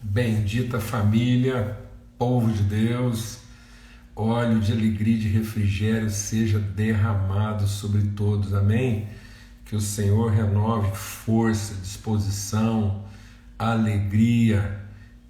Bendita família, povo de Deus, óleo de alegria e de refrigério seja derramado sobre todos, amém? Que o Senhor renove força, disposição, alegria,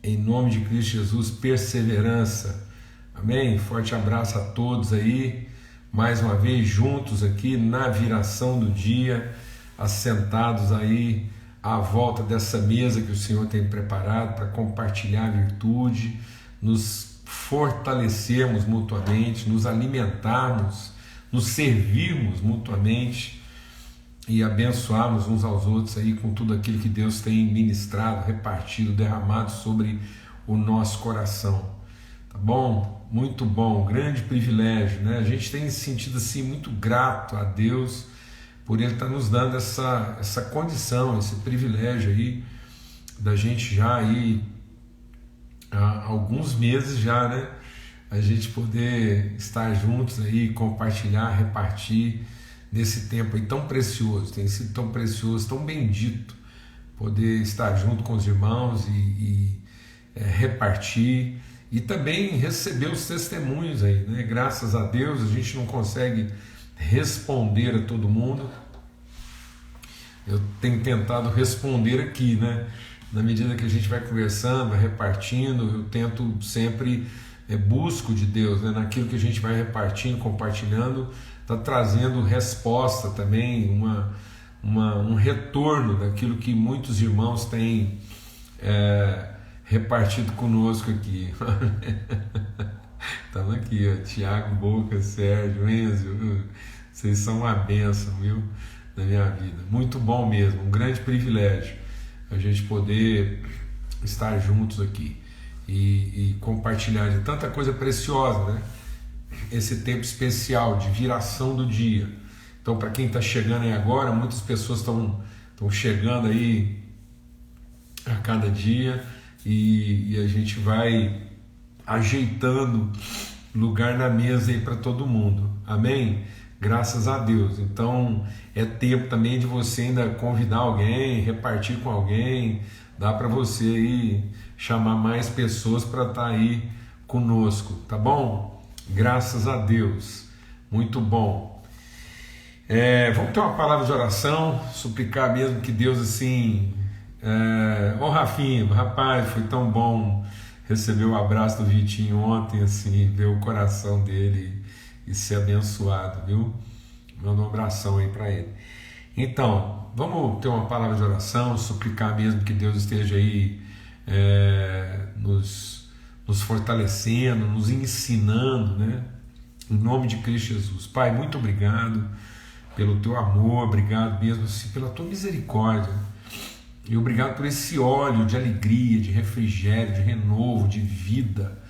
em nome de Cristo Jesus, perseverança, amém? Forte abraço a todos aí, mais uma vez juntos aqui na viração do dia, assentados aí à volta dessa mesa que o Senhor tem preparado para compartilhar a virtude, nos fortalecermos mutuamente, nos alimentarmos, nos servirmos mutuamente e abençoarmos uns aos outros aí com tudo aquilo que Deus tem ministrado, repartido, derramado sobre o nosso coração. Tá bom? Muito bom, grande privilégio, né? A gente tem se sentido assim muito grato a Deus por Ele estar nos dando essa condição, esse privilégio aí da gente já aí há alguns meses já, né? A gente poder estar juntos aí, compartilhar, repartir nesse tempo aí tão precioso, tem sido tão precioso, tão bendito poder estar junto com os irmãos e repartir e também receber os testemunhos aí, né? Graças a Deus a gente não consegue responder a todo mundo. Eu tenho tentado responder aqui, né? Na medida que a gente vai conversando, vai repartindo, eu tento sempre, busco de Deus, né? Naquilo que a gente vai repartindo, compartilhando, está trazendo resposta também, um retorno daquilo que muitos irmãos têm repartido conosco aqui. Estamos aqui, ó, Tiago, Boca, Sérgio, Enzo, vocês são uma bênção, viu, na minha vida. Muito bom mesmo, um grande privilégio a gente poder estar juntos aqui e compartilhar de tanta coisa preciosa, né? Esse tempo especial de viração do dia. Então, para quem está chegando aí agora, muitas pessoas estão chegando aí a cada dia e a gente vai ajeitando lugar na mesa aí para todo mundo, amém? Graças a Deus. Então é tempo também de você ainda convidar alguém, repartir com alguém, dá para você aí chamar mais pessoas para estar aí conosco, tá bom? Graças a Deus, muito bom. Vamos ter uma palavra de oração, suplicar mesmo que Deus assim, Rafinha, rapaz, foi tão bom receber o abraço do Vitinho ontem, assim, ver o coração dele e ser abençoado, viu? Manda um abração aí para ele. Então, vamos ter uma palavra de oração, suplicar mesmo que Deus esteja aí nos fortalecendo, nos ensinando, né? Em nome de Cristo Jesus. Pai, muito obrigado pelo teu amor, obrigado mesmo assim, pela tua misericórdia. E obrigado por esse óleo de alegria, de refrigério, de renovo, de vida.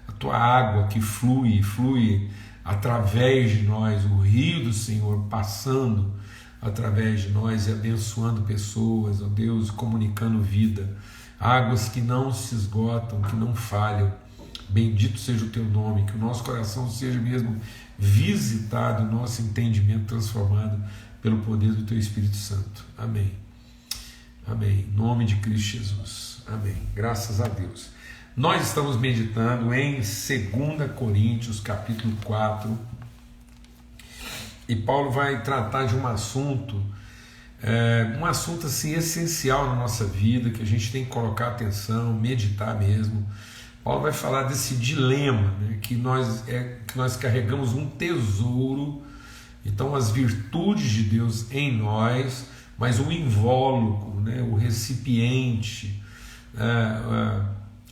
A tua água que flui através de nós, o rio do Senhor passando através de nós e abençoando pessoas, ó Deus, comunicando vida. Águas que não se esgotam, que não falham. Bendito seja o teu nome, que o nosso coração seja mesmo visitado, o nosso entendimento transformado pelo poder do teu Espírito Santo. Amém. Amém. Em nome de Cristo Jesus. Amém. Graças a Deus. Nós estamos meditando em 2 Coríntios, capítulo 4. E Paulo vai tratar de um assunto assim essencial na nossa vida, que a gente tem que colocar atenção, meditar mesmo. Paulo vai falar desse dilema, né, que nós carregamos um tesouro, então as virtudes de Deus em nós, mas o invólucro, né, o recipiente,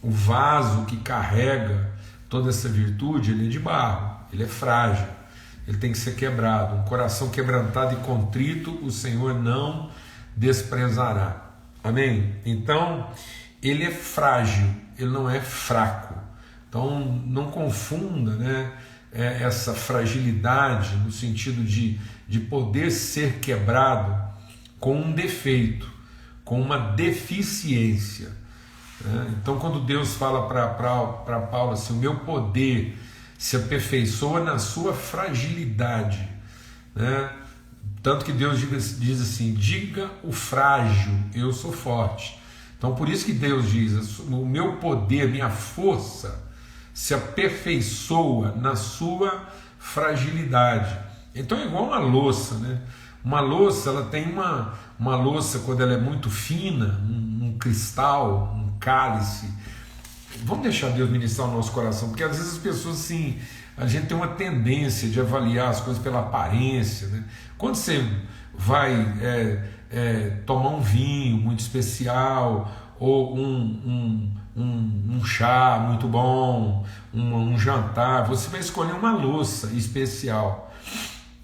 o vaso que carrega toda essa virtude, ele é de barro, ele é frágil, ele tem que ser quebrado. Um coração quebrantado e contrito o Senhor não desprezará. Amém? Então, ele é frágil, ele não é fraco. Então, não confunda, né, essa fragilidade no sentido de poder ser quebrado com um defeito, com uma deficiência. Então, quando Deus fala para Paulo assim, o meu poder se aperfeiçoa na sua fragilidade, né? Tanto que Deus diz assim, diga o frágil, eu sou forte. Então por isso que Deus diz: o meu poder, minha força se aperfeiçoa na sua fragilidade. Então é igual uma louça, né? Uma louça, ela tem uma louça, quando ela é muito fina, um cristal, um cálice. Vamos deixar Deus ministrar o nosso coração, porque às vezes as pessoas, assim, a gente tem uma tendência de avaliar as coisas pela aparência, né? Quando você vai tomar um vinho muito especial, ou um chá muito bom, um jantar, você vai escolher uma louça especial.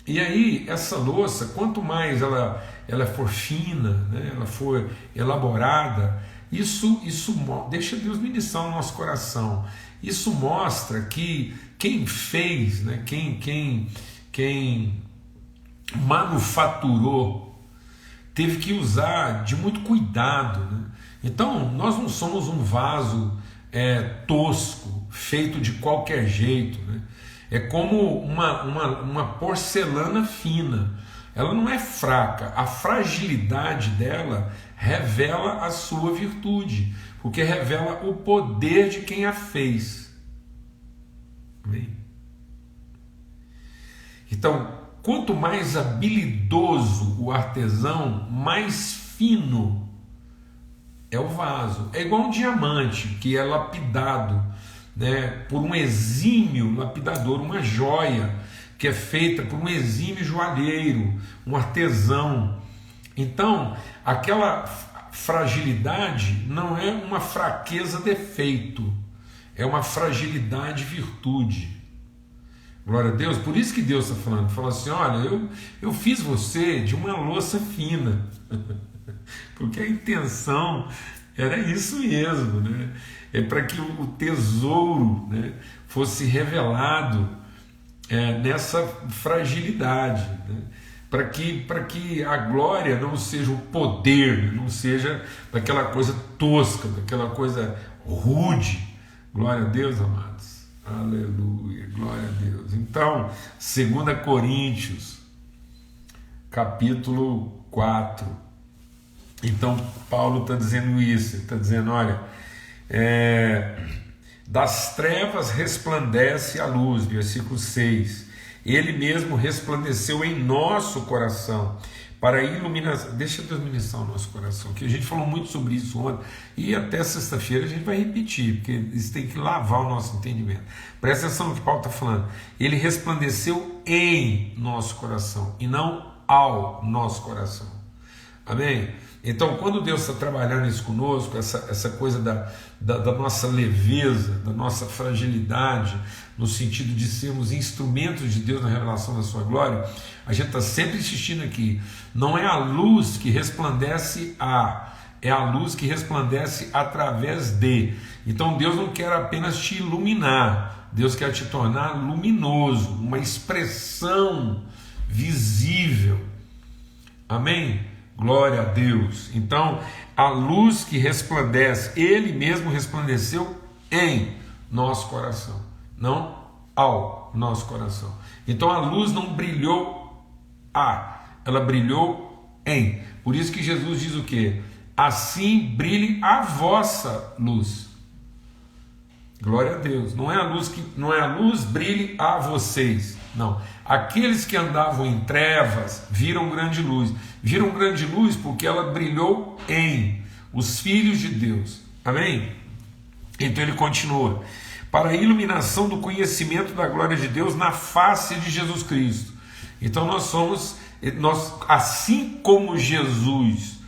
E aí, essa louça, quanto mais ela for fina, né, ela for elaborada, isso deixa Deus ministrar no nosso coração. Isso mostra que quem fez, né, quem manufaturou, teve que usar de muito cuidado, né? Então, nós não somos um vaso tosco, feito de qualquer jeito, né? É como uma porcelana fina. Ela não é fraca. A fragilidade dela revela a sua virtude, porque revela o poder de quem a fez. Amém? Então, quanto mais habilidoso o artesão, mais fino é o vaso. É igual um diamante que é lapidado, né, por um exímio lapidador, uma joia que é feita por um exímio joalheiro, um artesão. Então, aquela fragilidade não é uma fraqueza defeito, é uma fragilidade virtude. Glória a Deus. Por isso que Deus está falando, fala assim: olha, eu fiz você de uma louça fina, porque a intenção era isso mesmo, né? É para que o tesouro, né, fosse revelado nessa fragilidade, né? Para que a glória não seja o poder, não seja daquela coisa tosca, daquela coisa rude. Glória a Deus, amados. Aleluia, glória a Deus. Então, 2 Coríntios, capítulo 4. Então, Paulo está dizendo isso, ele está dizendo: olha, das trevas resplandece a luz, versículo 6. Ele mesmo resplandeceu em nosso coração para iluminar. Deixa Deus ministrar o nosso coração, que a gente falou muito sobre isso ontem, e até sexta-feira a gente vai repetir, porque isso tem que lavar o nosso entendimento. Presta atenção no que Paulo está falando. Ele resplandeceu em nosso coração e não ao nosso coração. Amém? Então, quando Deus está trabalhando isso conosco, essa coisa da nossa leveza, da nossa fragilidade, no sentido de sermos instrumentos de Deus na revelação da sua glória, a gente está sempre insistindo aqui: não é a luz que resplandece é a luz que resplandece através de. Então Deus não quer apenas te iluminar, Deus quer te tornar luminoso, uma expressão visível. Amém? Glória a Deus. Então, a luz que resplandece, Ele mesmo resplandeceu em nosso coração, não ao nosso coração. Então a luz não brilhou ela brilhou em. Por isso que Jesus diz o quê? Assim brilhe a vossa luz. Glória a Deus. Não é a luz brilhe a vocês. Não. Aqueles que andavam em trevas viram grande luz. Viram grande luz porque ela brilhou em os filhos de Deus. Amém? Então ele continua: para a iluminação do conhecimento da glória de Deus na face de Jesus Cristo. Então nós assim como Jesus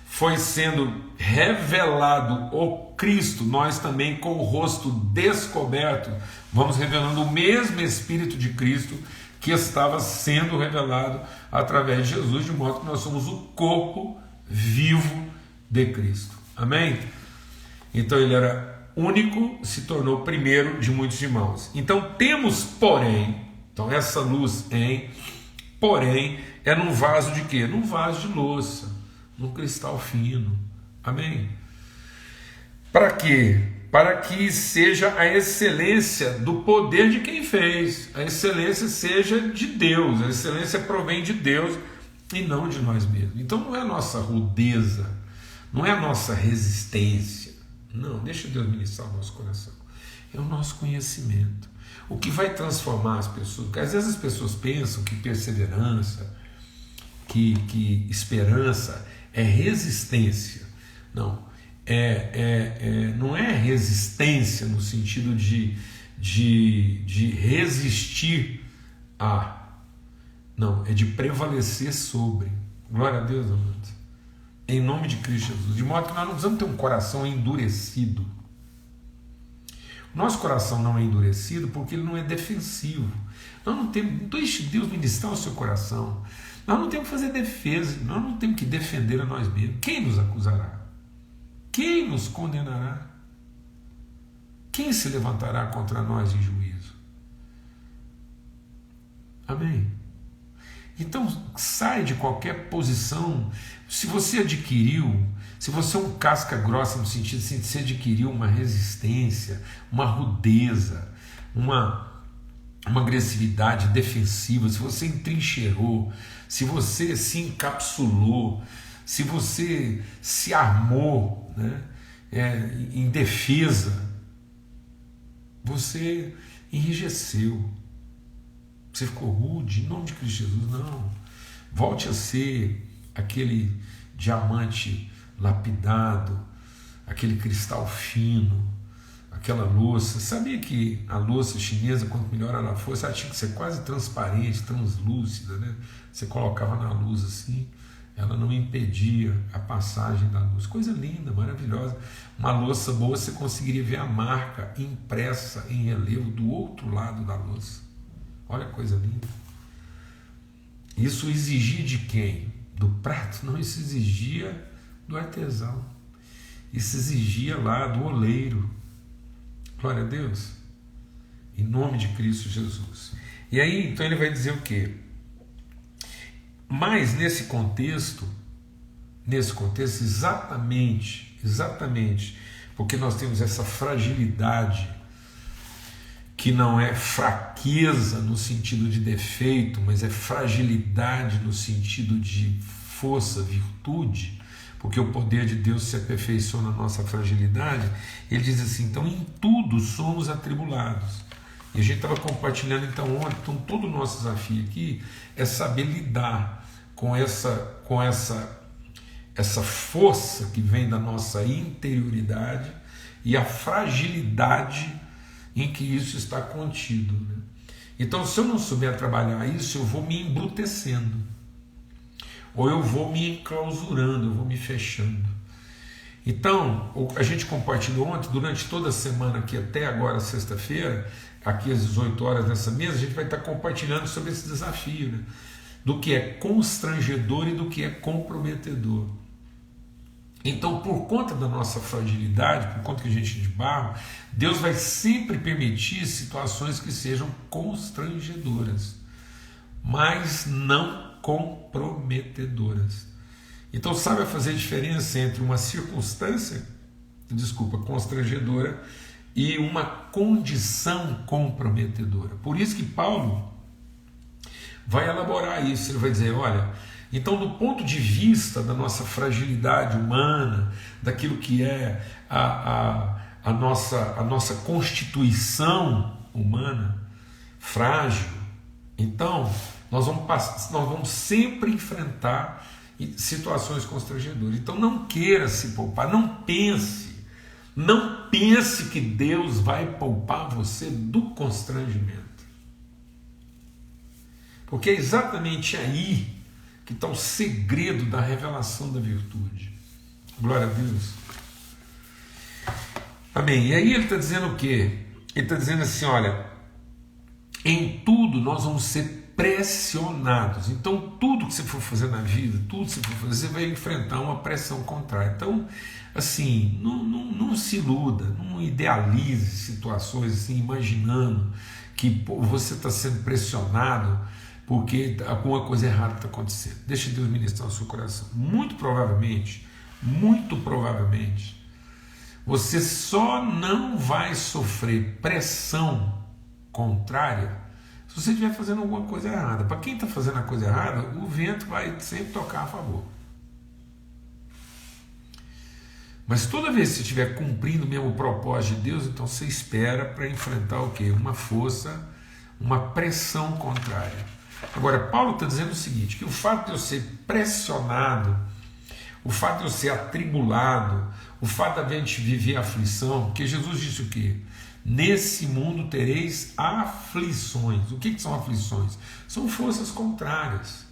foi sendo revelado o Cristo, nós também, com o rosto descoberto, vamos revelando o mesmo Espírito de Cristo que estava sendo revelado através de Jesus, de modo que nós somos o corpo vivo de Cristo. Amém? Então ele era único, se tornou primeiro de muitos irmãos. Então temos, porém, então essa luz porém, é num vaso de quê? Num vaso de louça, num cristal fino. Amém? Para quê? Para que seja a excelência do poder de quem fez. A excelência seja de Deus. A excelência provém de Deus e não de nós mesmos. Então não é a nossa rudeza, não é a nossa resistência. Não, deixa Deus ministrar o nosso coração. É o nosso conhecimento. O que vai transformar as pessoas, porque às vezes as pessoas pensam que perseverança, que esperança é resistência. Não, não é resistência no sentido de resistir a. Não, é de prevalecer sobre. Glória a Deus, amados. Em nome de Cristo Jesus. De modo que nós não precisamos ter um coração endurecido. Nosso coração não é endurecido porque ele não é defensivo. Nós não temos, deixe Deus ministrar o seu coração. Nós não temos que fazer defesa, nós não temos que defender a nós mesmos. Quem nos acusará? Quem nos condenará? Quem se levantará contra nós em juízo? Amém? Então sai de qualquer posição. Se você adquiriu, se você é um casca grossa no sentido assim, de você adquiriu uma resistência, uma rudeza, uma agressividade defensiva, se você entrincheirou, se você se encapsulou, se você se armou, né, em defesa, você enrijeceu, você ficou rude, em nome de Cristo Jesus. Não, volte a ser aquele diamante lapidado, aquele cristal fino, aquela louça. Sabia que a louça chinesa, quanto melhor ela fosse, ela tinha que ser quase transparente, translúcida, né? Você colocava na luz assim, ela não impedia a passagem da luz. Coisa linda, maravilhosa. Uma louça boa, você conseguiria ver a marca impressa em relevo do outro lado da louça. Olha que coisa linda. Isso exigia de quem? Do prato? Não, isso exigia do artesão. Isso exigia lá do oleiro. Glória a Deus. Em nome de Cristo Jesus. E aí, então ele vai dizer o quê? Mas nesse contexto, exatamente, porque nós temos essa fragilidade, que não é fraqueza no sentido de defeito, mas é fragilidade no sentido de força, virtude, porque o poder de Deus se aperfeiçoa na nossa fragilidade. Ele diz assim, então em tudo somos atribulados. E a gente estava compartilhando então ontem, então todo o nosso desafio aqui é saber lidar com essa força que vem da nossa interioridade e a fragilidade em que isso está contido, né? Então, se eu não souber trabalhar isso, eu vou me embrutecendo, ou eu vou me enclausurando, eu vou me fechando. Então, a gente compartilhou ontem, durante toda a semana aqui, até agora, sexta-feira, aqui às 18 horas nessa mesa, a gente vai estar compartilhando sobre esse desafio, né? Do que é constrangedor e do que é comprometedor. Então, por conta da nossa fragilidade, por conta que a gente é de barro, Deus vai sempre permitir situações que sejam constrangedoras, mas não comprometedoras. Então, sabe a fazer diferença entre uma circunstância, constrangedora, e uma condição comprometedora. Por isso que Paulo vai elaborar isso. Ele vai dizer, olha, então do ponto de vista da nossa fragilidade humana, daquilo que é a nossa constituição humana frágil, então nós vamos sempre enfrentar situações constrangedoras. Então não queira se poupar, não pense que Deus vai poupar você do constrangimento. Porque é exatamente aí que está o segredo da revelação da virtude. Glória a Deus. Amém. E aí ele está dizendo o quê? Ele está dizendo assim, olha, em tudo nós vamos ser pressionados. Então tudo que você for fazer na vida, tudo que você for fazer, você vai enfrentar uma pressão contrária. Então, assim, não se iluda, não idealize situações assim, imaginando que você está sendo pressionado porque alguma coisa errada está acontecendo. Deixa Deus ministrar o seu coração. Muito provavelmente, você só não vai sofrer pressão contrária se você estiver fazendo alguma coisa errada. Para quem está fazendo a coisa errada, o vento vai sempre tocar a favor. Mas toda vez que você estiver cumprindo mesmo o propósito de Deus, então você espera para enfrentar o quê? Uma força, uma pressão contrária. Agora, Paulo está dizendo o seguinte, que o fato de eu ser pressionado, o fato de eu ser atribulado, o fato de a gente viver aflição, porque Jesus disse o quê? Nesse mundo tereis aflições. O que são aflições? São forças contrárias,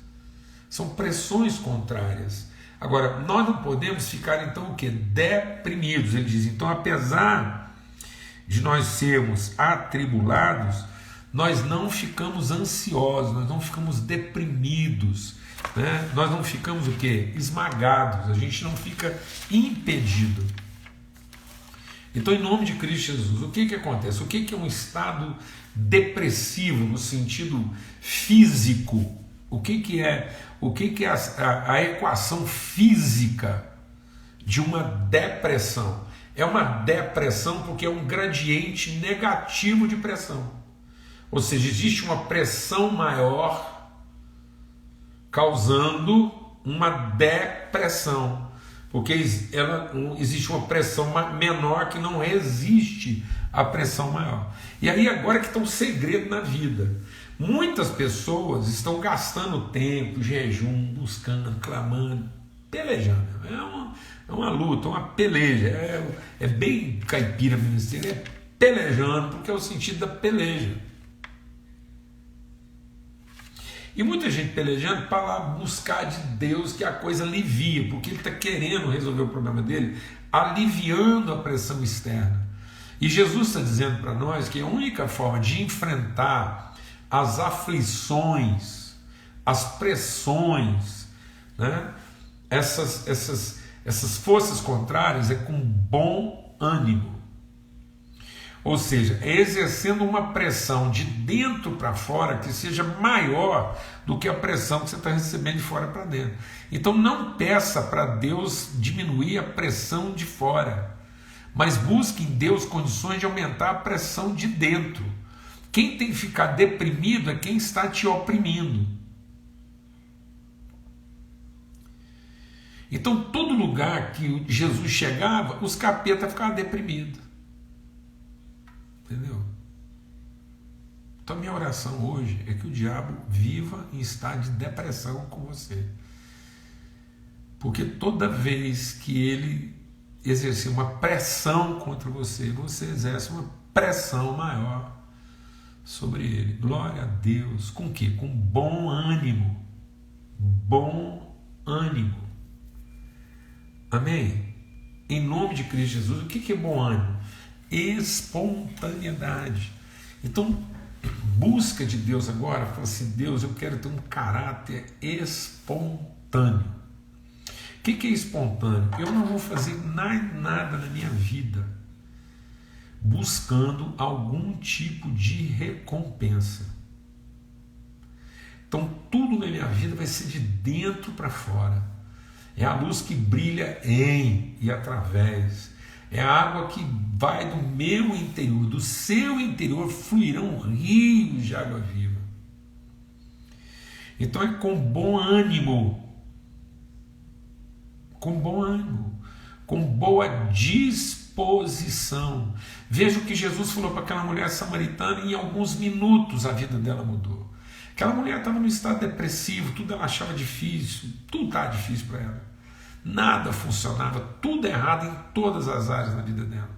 são pressões contrárias. Agora, nós não podemos ficar então o quê? Deprimidos. Ele diz, então apesar de nós sermos atribulados, nós não ficamos ansiosos, nós não ficamos deprimidos, né? Nós não ficamos o quê? Esmagados, a gente não fica impedido. Então, em nome de Cristo Jesus, o que acontece? O que é um estado depressivo no sentido físico? O que é a equação física de uma depressão? É uma depressão porque é um gradiente negativo de pressão. Ou seja, existe uma pressão maior causando uma depressão. Porque existe uma pressão menor que não resiste à pressão maior. E aí agora que está um segredo na vida. Muitas pessoas estão gastando tempo, jejum, buscando, clamando, pelejando. É uma luta, uma peleja. É bem caipira mesmo. É pelejando, porque é o sentido da peleja. E muita gente pelejando para lá buscar de Deus que a coisa alivia, porque ele está querendo resolver o problema dele, aliviando a pressão externa. E Jesus está dizendo para nós que a única forma de enfrentar as aflições, as pressões, né, essas forças contrárias é com bom ânimo. Ou seja, é exercendo uma pressão de dentro para fora que seja maior do que a pressão que você está recebendo de fora para dentro. Então não peça para Deus diminuir a pressão de fora, mas busque em Deus condições de aumentar a pressão de dentro. Quem tem que ficar deprimido é quem está te oprimindo. Então todo lugar que Jesus chegava, os capetas ficavam deprimidos. Entendeu? Então minha oração hoje é que o diabo viva em estado de depressão com você. Porque toda vez que ele exercer uma pressão contra você, você exerce uma pressão maior sobre ele. Glória a Deus. Com o quê? Com bom ânimo. Bom ânimo. Amém? Em nome de Cristo Jesus, o que é bom ânimo? Espontaneidade. Então, busca de Deus agora, fala assim, Deus, eu quero ter um caráter espontâneo. O que é espontâneo? Eu não vou fazer nada na minha vida buscando algum tipo de recompensa. Então, tudo na minha vida vai ser de dentro para fora. É a luz que brilha em e através. É a água que vai do meu interior, do seu interior fluirão rios de água viva. Então é com bom ânimo, com boa disposição. Veja o que Jesus falou para aquela mulher samaritana e em alguns minutos a vida dela mudou. Aquela mulher estava num estado depressivo, tudo ela achava difícil, tudo estava difícil para ela. Nada funcionava, tudo errado em todas as áreas da vida dela.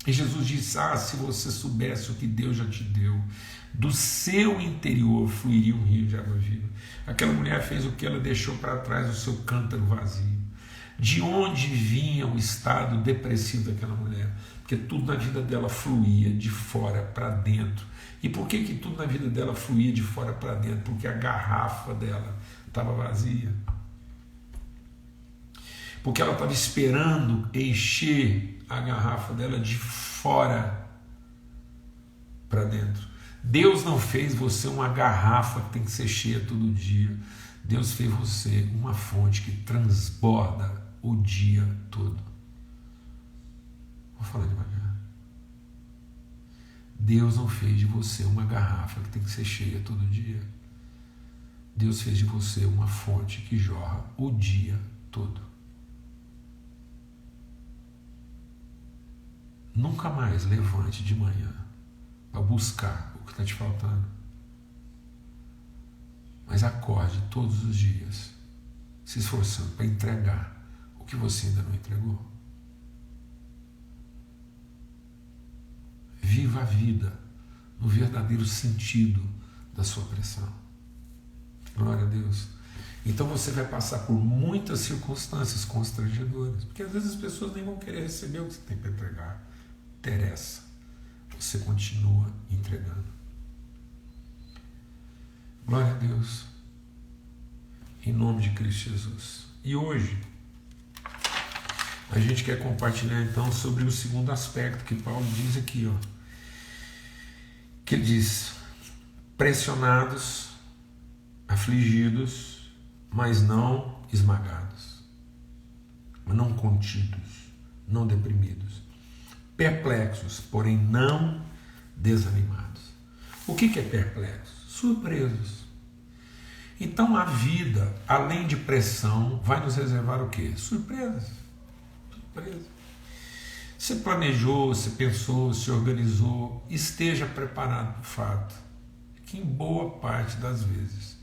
E Jesus disse, se você soubesse o que Deus já te deu, do seu interior fluiria um rio de água viva. Aquela mulher fez o que? Ela deixou para trás o seu cântaro vazio. De onde vinha o estado depressivo daquela mulher? Porque tudo na vida dela fluía de fora para dentro. E por que tudo na vida dela fluía de fora para dentro? Porque a garrafa dela estava vazia. Porque ela estava esperando encher a garrafa dela de fora para dentro. Deus não fez você uma garrafa que tem que ser cheia todo dia. Deus fez você uma fonte que transborda o dia todo. Vou falar devagar. Deus não fez de você uma garrafa que tem que ser cheia todo dia. Deus fez de você uma fonte que jorra o dia todo. nunca mais levante de manhã para buscar o que está te faltando. Mas acorde todos os dias, se esforçando para entregar o que você ainda não entregou. Viva a vida no verdadeiro sentido da sua pressão. Glória a Deus. Então você vai passar por muitas circunstâncias constrangedoras, porque às vezes as pessoas nem vão querer receber o que você tem para entregar. Interessa. Você continua entregando. Glória a Deus. Em nome de Cristo Jesus. E hoje a gente quer compartilhar então sobre o segundo aspecto que Paulo diz aqui, que ele diz: pressionados, afligidos, mas não esmagados, não contidos, não deprimidos, perplexos, porém não desanimados. O que é perplexo? Surpresos. Então a vida, além de pressão, vai nos reservar o quê? Surpresas. Surpresas. Você planejou, você pensou, se organizou, esteja preparado para o fato que em boa parte das vezes,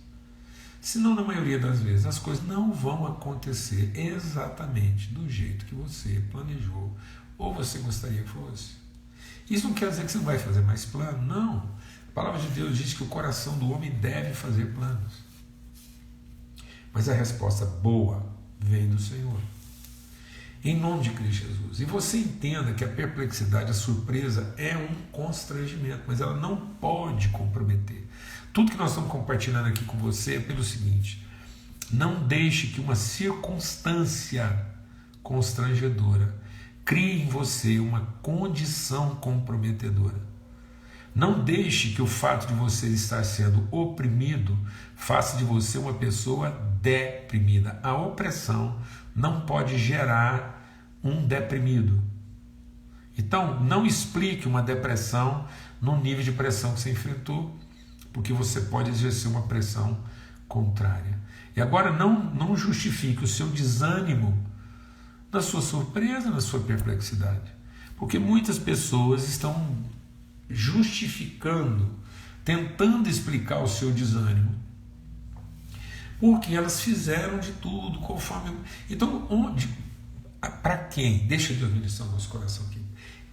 se não na maioria das vezes, as coisas não vão acontecer exatamente do jeito que você planejou ou você gostaria que fosse. Isso não quer dizer que você não vai fazer mais plano, não. A palavra de Deus diz que o coração do homem deve fazer planos. Mas a resposta boa vem do Senhor. Em nome de Cristo Jesus. E você entenda que a perplexidade, a surpresa é um constrangimento, mas ela não pode comprometer. Tudo que nós estamos compartilhando aqui com você é pelo seguinte: não deixe que uma circunstância constrangedora crie em você uma condição comprometedora. Não deixe que o fato de você estar sendo oprimido faça de você uma pessoa deprimida. A opressão não pode gerar um deprimido. Então, não explique uma depressão no nível de pressão que você enfrentou, porque você pode exercer uma pressão contrária. E agora não justifique o seu desânimo na sua surpresa, na sua perplexidade. Porque muitas pessoas estão justificando, tentando explicar o seu desânimo, porque elas fizeram de tudo conforme. Então, para quem? Deixa Deus ministrar o nosso coração aqui.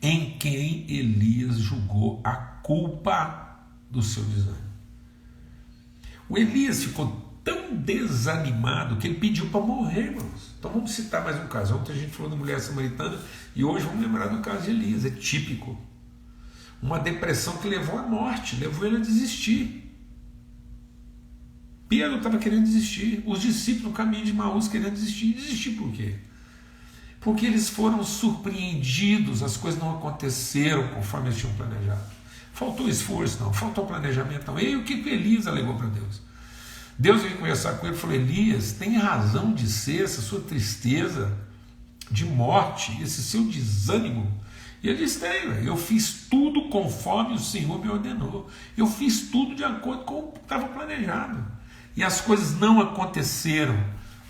Em quem Elias julgou a culpa do seu desânimo. O Elias ficou tão desanimado que ele pediu para morrer, irmãos. Então vamos citar mais um caso. Ontem a gente falou da mulher samaritana e hoje vamos lembrar do caso de Elias. É típico. Uma depressão que levou à morte, levou ele a desistir. Pedro estava querendo desistir, os discípulos no caminho de Emaús querendo desistir. Desistir por quê? Porque eles foram surpreendidos, as coisas não aconteceram conforme eles tinham planejado. Faltou esforço, não, faltou planejamento, não. E o que Elias alegou para Deus? Deus veio conversar com ele e falou: Elias, tem razão de ser essa sua tristeza de morte, esse seu desânimo? E ele disse: eu fiz tudo conforme o Senhor me ordenou. Eu fiz tudo de acordo com o que estava planejado. E as coisas não aconteceram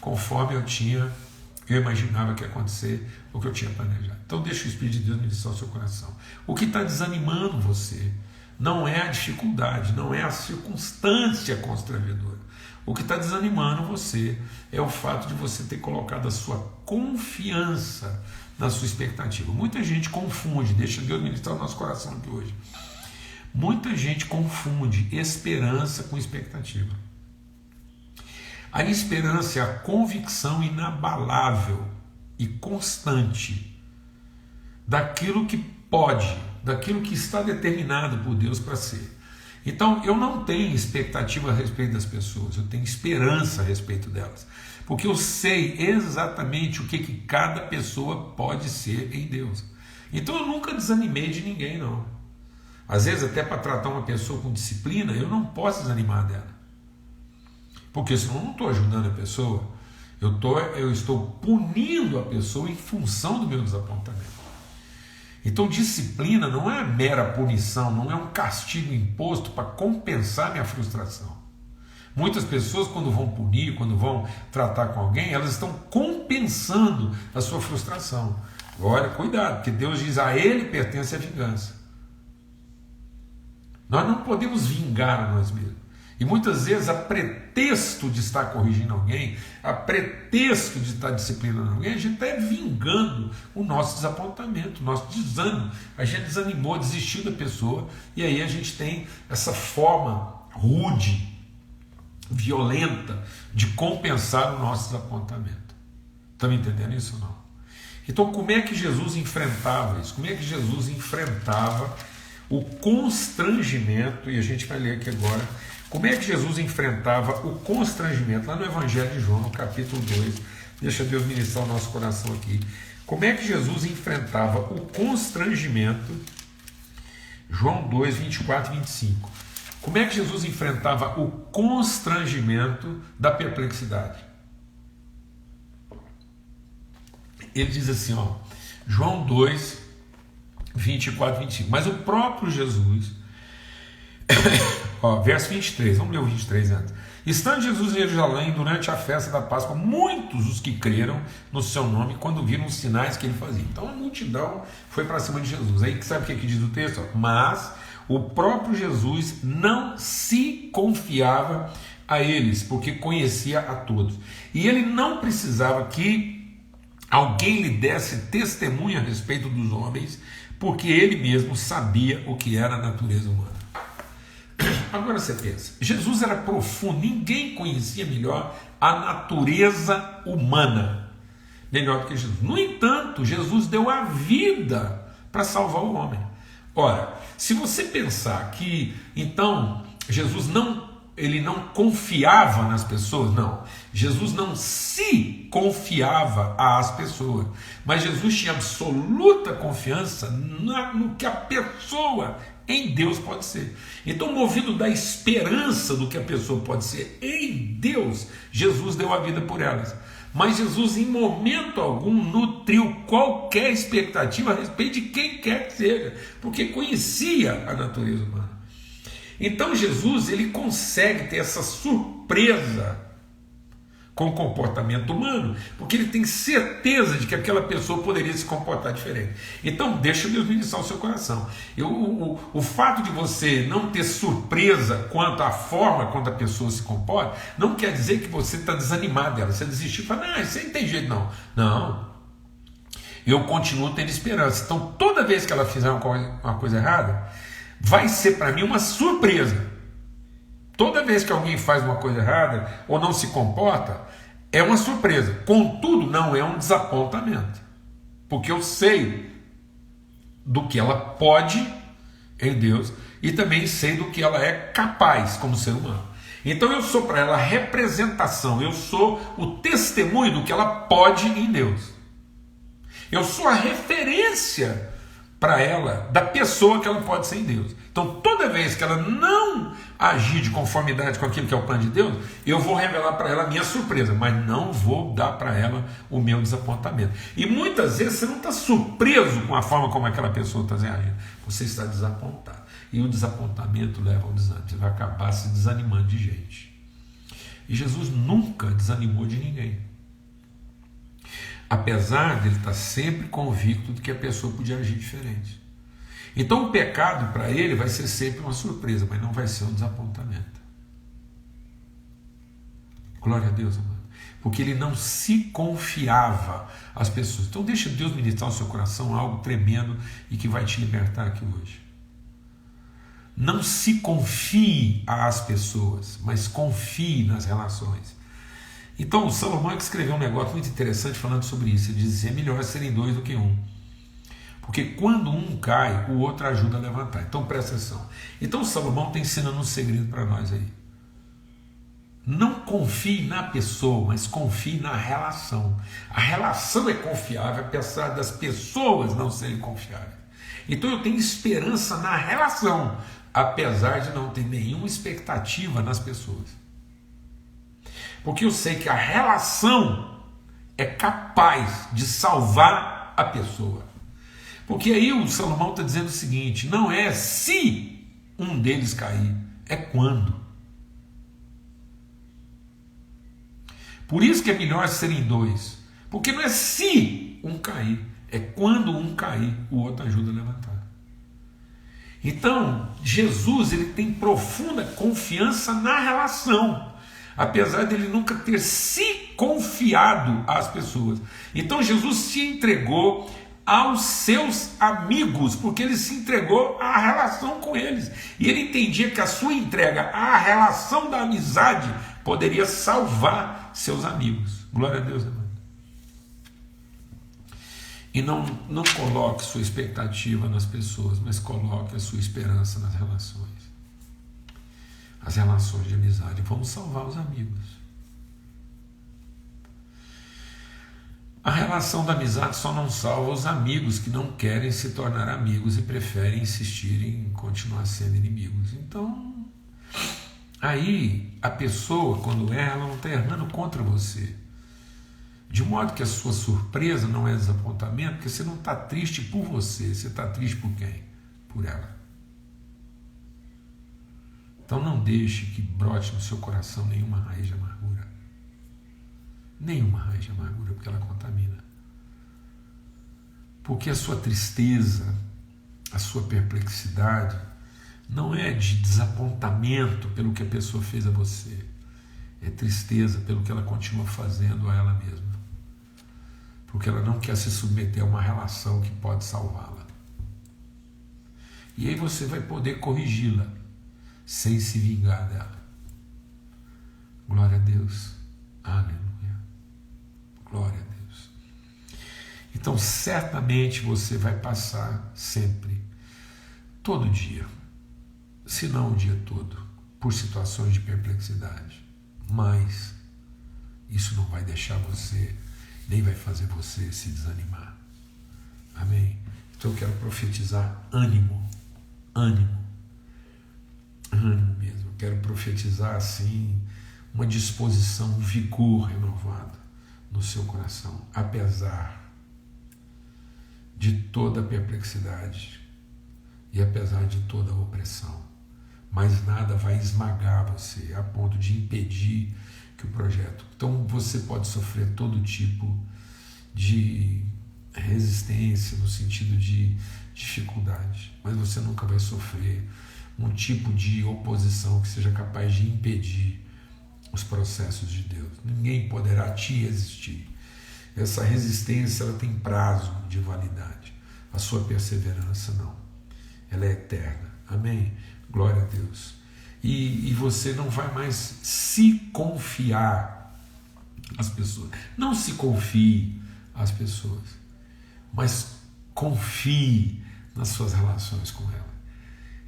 conforme eu imaginava que ia acontecer, o que eu tinha planejado. Então deixa o Espírito de Deus ministrar o seu coração. O que está desanimando você não é a dificuldade, não é a circunstância constrangedora. O que está desanimando você é o fato de você ter colocado a sua confiança na sua expectativa. Muita gente confunde, deixa Deus ministrar o nosso coração aqui hoje. Muita gente confunde esperança com expectativa. A esperança é a convicção inabalável e constante daquilo que pode, daquilo que está determinado por Deus para ser. Então, eu não tenho expectativa a respeito das pessoas, eu tenho esperança a respeito delas. Porque eu sei exatamente o que cada pessoa pode ser em Deus. Então, eu nunca desanimei de ninguém, não. Às vezes, até para tratar uma pessoa com disciplina, eu não posso desanimar dela. Porque senão eu não estou ajudando a pessoa, eu estou punindo a pessoa em função do meu desapontamento. Então disciplina não é mera punição, não é um castigo imposto para compensar minha frustração. Muitas pessoas, quando vão punir, quando vão tratar com alguém, elas estão compensando a sua frustração. Olha, cuidado, porque Deus diz: a Ele pertence a vingança. Nós não podemos vingar a nós mesmos. E muitas vezes, a pretexto de estar corrigindo alguém, a pretexto de estar disciplinando alguém, a gente está vingando o nosso desapontamento, o nosso desânimo. A gente desanimou, desistiu da pessoa, e aí a gente tem essa forma rude, violenta, de compensar o nosso desapontamento. Estão me entendendo isso ou não? Então, como é que Jesus enfrentava isso? Como é que Jesus enfrentava o constrangimento? E a gente vai ler aqui agora. Como é que Jesus enfrentava o constrangimento? Lá no Evangelho de João, no capítulo 2. Deixa Deus ministrar o nosso coração aqui. Como é que Jesus enfrentava o constrangimento? João 2, 24 e 25. Como é que Jesus enfrentava o constrangimento da perplexidade? Ele diz assim, ó, João 2, 24 e 25. Mas o próprio Jesus, ó, verso 23, vamos ler o 23 antes. Estando Jesus em Jerusalém durante a festa da Páscoa, muitos os que creram no seu nome quando viram os sinais que ele fazia. Então a multidão foi para cima de Jesus. Aí sabe o que diz o texto? Mas o próprio Jesus não se confiava a eles, porque conhecia a todos. E ele não precisava que alguém lhe desse testemunho a respeito dos homens, porque ele mesmo sabia o que era a natureza humana. Agora você pensa, Jesus era profundo, ninguém conhecia melhor a natureza humana, melhor do que Jesus. No entanto, Jesus deu a vida para salvar o homem. Ora, se você pensar que, então, Jesus ele não confiava nas pessoas, não. Jesus não se confiava às pessoas, mas Jesus tinha absoluta confiança no que a pessoa em Deus pode ser. Então, movido da esperança do que a pessoa pode ser em Deus, Jesus deu a vida por elas. Mas Jesus, em momento algum, nutriu qualquer expectativa a respeito de quem quer que seja, porque conhecia a natureza humana. Então Jesus, ele consegue ter essa surpresa com o comportamento humano, porque ele tem certeza de que aquela pessoa poderia se comportar diferente. Então deixa Deus ministrar o seu coração. O fato de você não ter surpresa quanto à forma quanto a pessoa se comporta, não quer dizer que você está desanimado dela, você desistiu e fala, não, isso aí não tem jeito não. Não, eu continuo tendo esperança. Então toda vez que ela fizer uma coisa errada, vai ser para mim uma surpresa. Toda vez que alguém faz uma coisa errada ou não se comporta, é uma surpresa. Contudo, não é um desapontamento, porque eu sei do que ela pode em Deus e também sei do que ela é capaz como ser humano. Então eu sou para ela a representação, eu sou o testemunho do que ela pode em Deus. Eu sou a referência para ela da pessoa que ela pode ser em Deus. Então toda vez que ela não agir de conformidade com aquilo que é o plano de Deus, eu vou revelar para ela a minha surpresa, mas não vou dar para ela o meu desapontamento. E muitas vezes você não está surpreso com a forma como aquela pessoa está reagindo, você está desapontado. E o desapontamento leva ao desânimo, você vai acabar se desanimando de gente. E Jesus nunca desanimou de ninguém, apesar de ele estar sempre convicto de que a pessoa podia agir diferente. Então o pecado para ele vai ser sempre uma surpresa, mas não vai ser um desapontamento. Glória a Deus, amado. Porque ele não se confiava às pessoas. Então deixa Deus ministrar no seu coração algo tremendo e que vai te libertar aqui hoje. Não se confie às pessoas, mas confie nas relações. Então o Salomão escreveu um negócio muito interessante falando sobre isso. Ele diz assim, é melhor serem dois do que um. Porque quando um cai, o outro ajuda a levantar. Então presta atenção. Então o Salomão está ensinando um segredo para nós aí. Não confie na pessoa, mas confie na relação. A relação é confiável, apesar das pessoas não serem confiáveis. Então eu tenho esperança na relação, apesar de não ter nenhuma expectativa nas pessoas. Porque eu sei que a relação é capaz de salvar a pessoa. Porque aí o Salomão está dizendo o seguinte, não é se um deles cair, é quando. Por isso que é melhor serem dois, porque não é se um cair, É quando um cair, o outro ajuda a levantar. Então, Jesus ele tem profunda confiança na relação, apesar dele nunca ter se confiado às pessoas. Então Jesus se entregou aos seus amigos, porque ele se entregou à relação com eles. E ele entendia que a sua entrega à relação da amizade poderia salvar seus amigos. Glória a Deus, irmão. E não coloque sua expectativa nas pessoas, mas coloque a sua esperança nas relações. As relações de amizade vão salvar os amigos. A relação da amizade só não salva os amigos que não querem se tornar amigos e preferem insistir em continuar sendo inimigos. Então, aí a pessoa, quando erra, ela não está errando contra você. De modo que a sua surpresa não é desapontamento, porque você não está triste por você, você está triste por quem? Por ela. Então não deixe que brote no seu coração nenhuma raiz de amargura. Nenhuma raiz de amargura, porque ela contamina. Porque a sua tristeza, a sua perplexidade, não é de desapontamento pelo que a pessoa fez a você. É tristeza pelo que ela continua fazendo a ela mesma. Porque ela não quer se submeter a uma relação que pode salvá-la. E aí você vai poder corrigi-la, sem se vingar dela. Glória a Deus. Aleluia. Glória a Deus. Então, certamente você vai passar sempre, todo dia, se não o dia todo, por situações de perplexidade. Mas isso não vai deixar você, nem vai fazer você se desanimar. Amém? Então eu quero profetizar ânimo, ânimo mesmo. Eu quero profetizar assim uma disposição, um vigor renovado no seu coração, apesar de toda a perplexidade e apesar de toda a opressão. Mas nada vai esmagar você a ponto de impedir que o projeto... Então você pode sofrer todo tipo de resistência no sentido de dificuldade, mas você nunca vai sofrer um tipo de oposição que seja capaz de impedir os processos de Deus. Ninguém poderá te resistir. Essa resistência ela tem prazo de validade. A sua perseverança não. Ela é eterna. Amém? Glória a Deus. E você não vai mais se confiar às pessoas. Não se confie às pessoas, mas confie nas suas relações com ela.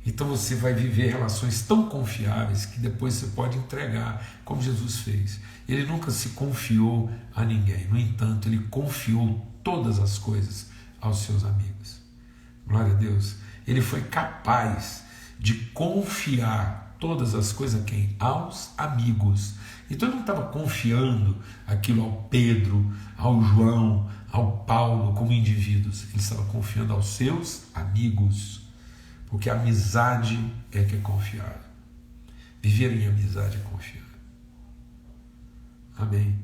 Então você vai viver relações tão confiáveis que depois você pode entregar, como Jesus fez. Ele nunca se confiou a ninguém. No entanto, ele confiou todas as coisas aos seus amigos. Glória a Deus. Ele foi capaz de confiar todas as coisas a quem? Aos amigos. Então ele não estava confiando aquilo ao Pedro, ao João, ao Paulo como indivíduos. Ele estava confiando aos seus amigos. Porque a amizade é que é confiável. Viver em amizade é confiável. Amém?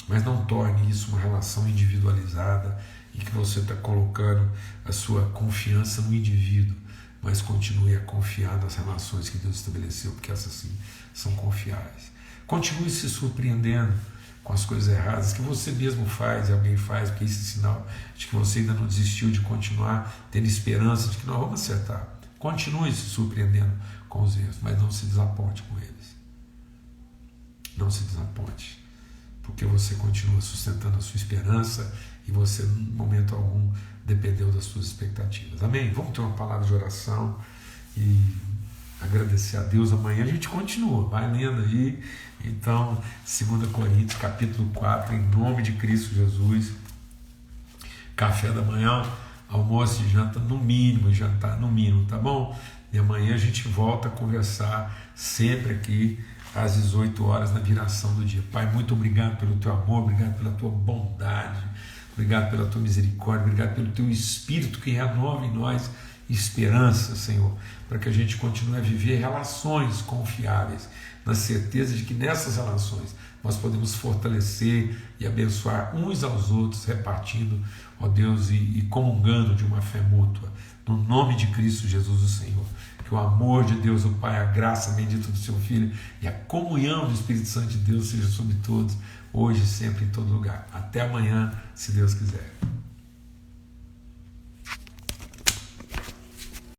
Mas não torne isso uma relação individualizada em que você está colocando a sua confiança no indivíduo, mas continue a confiar nas relações que Deus estabeleceu, porque essas sim são confiáveis. Continue se surpreendendo com as coisas erradas que você mesmo faz e alguém faz, porque isso é sinal de que você ainda não desistiu de continuar tendo esperança de que nós vamos acertar. Continue se surpreendendo com os erros, mas não se desaponte com eles. Não se desaponte, porque você continua sustentando a sua esperança e você, em momento algum, dependeu das suas expectativas. Amém? Vamos ter uma palavra de oração e agradecer a Deus. Amanhã a gente continua, vai lendo aí. Então, 2 Coríntios, capítulo 4, em nome de Cristo Jesus, café da manhã, almoço e janta no mínimo, jantar no mínimo, tá bom? E amanhã a gente volta a conversar sempre aqui às 18 horas na viração do dia. Pai, muito obrigado pelo teu amor, obrigado pela tua bondade, obrigado pela tua misericórdia, obrigado pelo teu Espírito que renova em nós esperança, Senhor, para que a gente continue a viver relações confiáveis, na certeza de que nessas relações nós podemos fortalecer e abençoar uns aos outros, repartindo, ó Deus, e comungando de uma fé mútua. No nome de Cristo Jesus, o Senhor. Que o amor de Deus, o Pai, a graça bendita do seu Filho e a comunhão do Espírito Santo de Deus seja sobre todos, hoje e sempre, em todo lugar. Até amanhã, se Deus quiser.